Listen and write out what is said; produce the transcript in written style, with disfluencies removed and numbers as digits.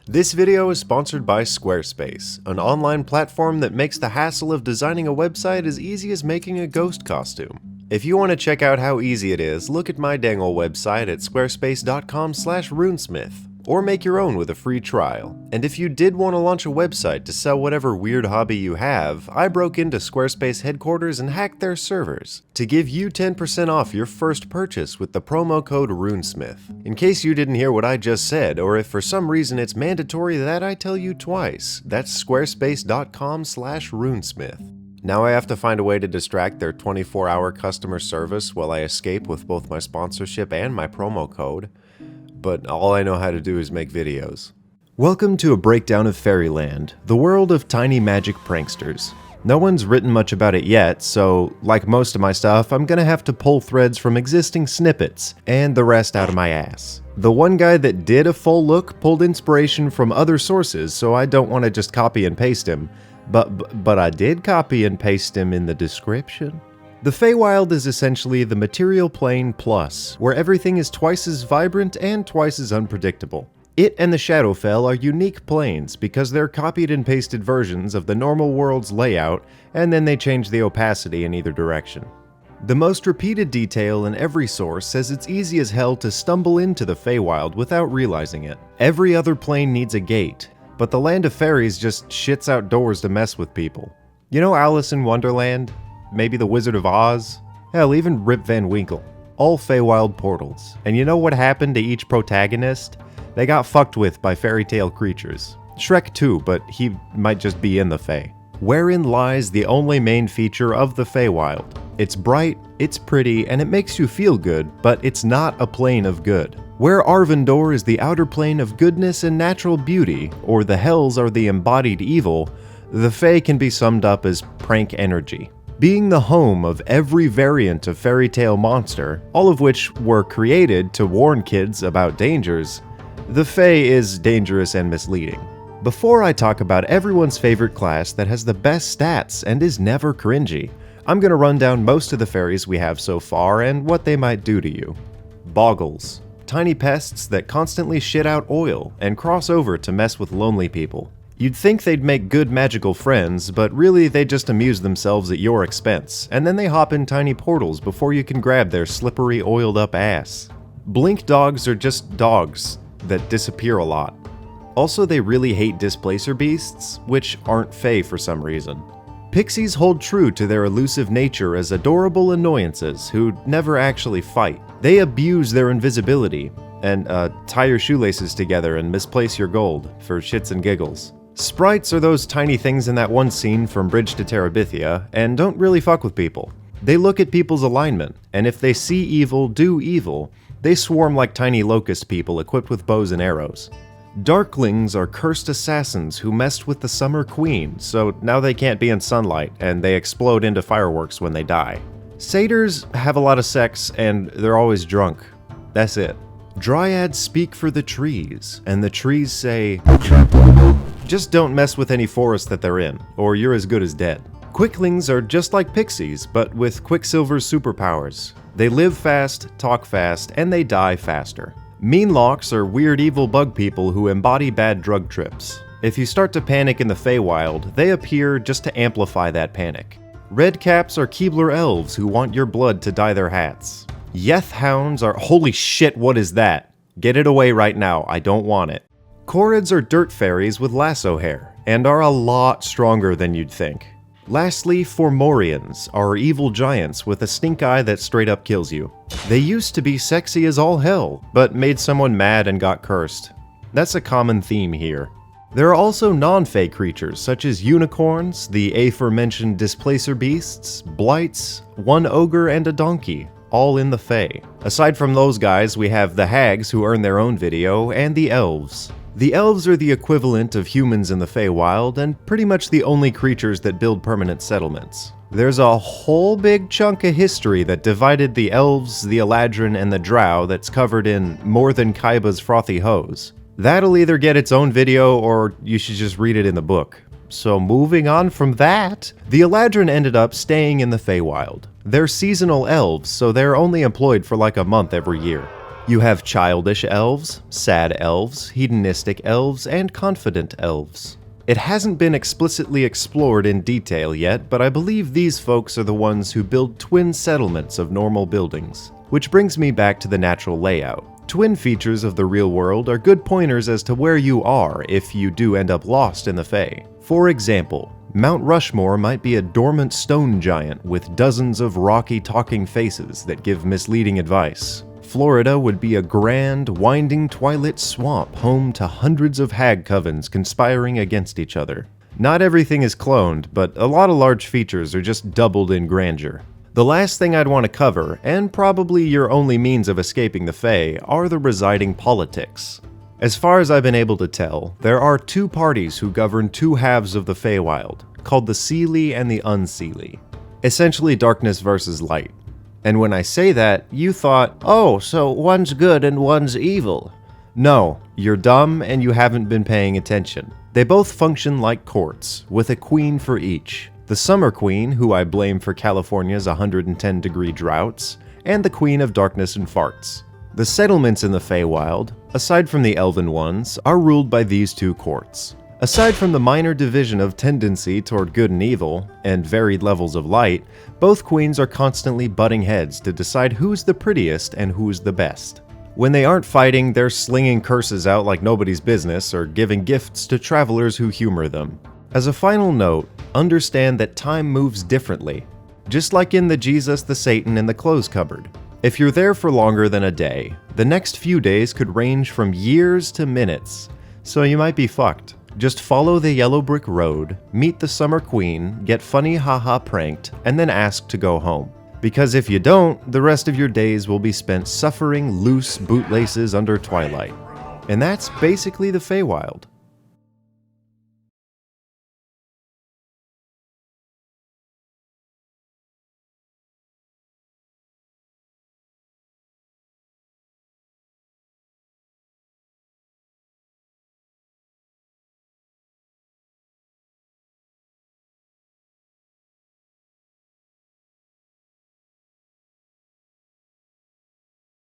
This video is sponsored by Squarespace, an online platform that makes the hassle of designing a website as easy as making a ghost costume. If you want to check out how easy it is, look at my dang ol' website at squarespace.com/runesmith, or make your own with a free trial. And if you did want to launch a website to sell whatever weird hobby you have, I broke into Squarespace headquarters and hacked their servers to give you 10% off your first purchase with the promo code RUNESMITH. In case you didn't hear what I just said, or if for some reason it's mandatory that I tell you twice, that's squarespace.com/runesmith. Now I have to find a way to distract their 24-hour customer service while I escape with both my sponsorship and my promo code. But all I know how to do is make videos. Welcome to a breakdown of Fairyland, the world of tiny magic pranksters. No one's written much about it yet, so like most of my stuff, I'm gonna have to pull threads from existing snippets, and the rest out of my ass. The one guy that did a full look pulled inspiration from other sources, so I don't want to just copy and paste him, but I did copy and paste him in the description. The Feywild is essentially the material plane plus, where everything is twice as vibrant and twice as unpredictable. It and the Shadowfell are unique planes because they're copied and pasted versions of the normal world's layout, and then they change the opacity in either direction. The most repeated detail in every source says it's easy as hell to stumble into the Feywild without realizing it. Every other plane needs a gate, but the Land of Fairies just shits out doors to mess with people. You know Alice in Wonderland? Maybe the Wizard of Oz? Hell, even Rip Van Winkle. All Feywild portals. And you know what happened to each protagonist? They got fucked with by fairy tale creatures. Shrek too, but he might just be in the Fey. Wherein lies the only main feature of the Feywild. It's bright, it's pretty, and it makes you feel good, but it's not a plane of good. Where Arvindor is the outer plane of goodness and natural beauty, or the Hells are the embodied evil, the Fey can be summed up as prank energy. Being the home of every variant of fairy tale monster, all of which were created to warn kids about dangers, the Fey is dangerous and misleading. Before I talk about everyone's favorite class that has the best stats and is never cringy, I'm gonna run down most of the fairies we have so far and what they might do to you. Boggles. Tiny pests that constantly shit out oil and cross over to mess with lonely people. You'd think they'd make good magical friends, but really they just amuse themselves at your expense, and then they hop in tiny portals before you can grab their slippery, oiled up ass. Blink dogs are just dogs that disappear a lot. Also, they really hate displacer beasts, which aren't Fey for some reason. Pixies hold true to their elusive nature as adorable annoyances who never actually fight. They abuse their invisibility, and tie your shoelaces together and misplace your gold, for shits and giggles. Sprites are those tiny things in that one scene from Bridge to Terabithia, and don't really fuck with people. They look at people's alignment, and if they see evil, do evil, they swarm like tiny locust people equipped with bows and arrows. Darklings are cursed assassins who messed with the Summer Queen, so now they can't be in sunlight, and they explode into fireworks when they die. Satyrs have a lot of sex, and they're always drunk. That's it. Dryads speak for the trees, and the trees say, just don't mess with any forest that they're in, or you're as good as dead. Quicklings are just like pixies, but with Quicksilver's superpowers. They live fast, talk fast, and they die faster. Meanlocks are weird evil bug people who embody bad drug trips. If you start to panic in the Feywild, they appear just to amplify that panic. Redcaps are Keebler elves who want your blood to dye their hats. Yeth hounds are— holy shit, what is that? Get it away right now, I don't want it. Chorids are dirt fairies with lasso hair, and are a lot stronger than you'd think. Lastly, Formorians are evil giants with a stink eye that straight up kills you. They used to be sexy as all hell, but made someone mad and got cursed. That's a common theme here. There are also non-Fey creatures such as unicorns, the aforementioned displacer beasts, blights, one ogre, and a donkey, all in the Fey. Aside from those guys, we have the hags who earn their own video, and the elves. The elves are the equivalent of humans in the Feywild, and pretty much the only creatures that build permanent settlements. There's a whole big chunk of history that divided the elves, the Eladrin, and the drow that's covered in More Than KAIBA'S Frothy Hose. That'll either get its own video, or you should just read it in the book. So moving on from that, the Eladrin ended up staying in the Feywild. They're seasonal elves, so they're only employed for like a month every year. You have childish elves, sad elves, hedonistic elves, and confident elves. It hasn't been explicitly explored in detail yet, but I believe these folks are the ones who build twin settlements of normal buildings. Which brings me back to the natural layout. Twin features of the real world are good pointers as to where you are if you do end up lost in the Fae. For example, Mount Rushmore might be a dormant stone giant with dozens of rocky talking faces that give misleading advice. Florida would be a grand, winding twilight swamp home to hundreds of hag covens conspiring against each other. Not everything is cloned, but a lot of large features are just doubled in grandeur. The last thing I'd want to cover, and probably your only means of escaping the Fae, are the residing politics. As far as I've been able to tell, there are two parties who govern two halves of the Feywild, called the SEELIE and the Unseelie. Essentially darkness versus light. And when I say that, you thought, oh, so one's good and one's evil. No, you're dumb and you haven't been paying attention. They both function like courts, with a queen for each. The Summer Queen, who I blame for California's 110-degree droughts, and the Queen of Darkness and Farts. The settlements in the Feywild, aside from the elven ones, are ruled by these two courts. Aside from the minor division of tendency toward good and evil, and varied levels of light, both queens are constantly butting heads to decide who's the prettiest and who's the best. When they aren't fighting, they're slinging curses out like nobody's business or giving gifts to travelers who humor them. As a final note, understand that time moves differently, just like in the Jesus, the Satan, and the clothes cupboard. If you're there for longer than a day, the next few days could range from years to minutes, so you might be fucked. Just follow the yellow brick road, meet the Summer Queen, get funny haha pranked, and then ask to go home. Because if you don't, the rest of your days will be spent suffering loose bootlaces under twilight. And that's basically the Feywild.